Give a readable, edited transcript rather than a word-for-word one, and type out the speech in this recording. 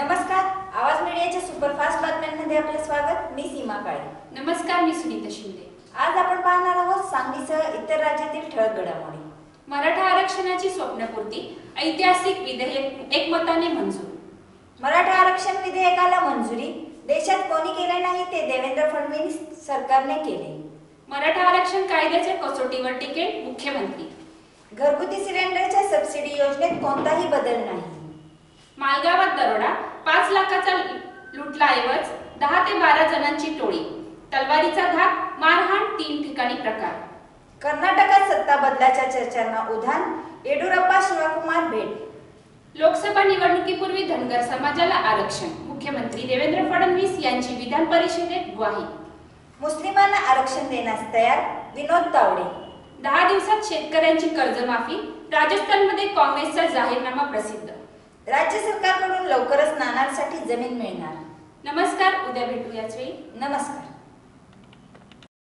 नमस्कार, आवाज मीडियाच्या सुपरफास्ट बातम्यांमध्ये आपले स्वागत। मी सीमा काळे। नमस्कार, मी सुनीता शिंदे। आज आपण पाहणार आहोत सांगलीसह इतर राज्यातील ठळक घडामोडी। मराठा आरक्षणाची स्वप्नपूर्ती, ऐतिहासिक विधेयक एकमताने मंजूर। मराठा आरक्षण विधेयकाला मंजुरी, देशात कोणी केले नाही ते देवेंद्र फडणवीस सरकारने केले। मराठा आरक्षण कायद्याच्या कसोटीवर टिकेल मुख्यमंत्री। घरगुती सिलेंडरच्या सबसिडी योजनेत कोणताही बदल नाही। मालगावात दरोडा, 5 लाखाचा लुटला ऐवज 10 ते 12 जणांची टोळी, तलवारीचा धाक, मारहाण, 3 ठिकाणी प्रकार। कर्नाटकात सत्ता बदलाच्या चर्चांना उधाण, येडियुरप्पा शिवकुमार भेट। लोकसभा निवडणुकीपूर्वी धनगर समाजाला आरक्षण, मुख्यमंत्री देवेंद्र फडणवीस यांची विधान परिषदेत ग्वाही। मुस्लिमांना आरक्षण देण्यास तयार, विनोद तावडे। 10 दिवसात शेतकऱ्यांची कर्जमाफी, राजस्थानमध्ये काँग्रेसचा जाहीरनामा प्रसिद्ध। राज्य सरकारकडून लवकरच नानांसाठी जमीन मिळणार। नमस्कार, उद्या भेटू याच वेळी। नमस्कार।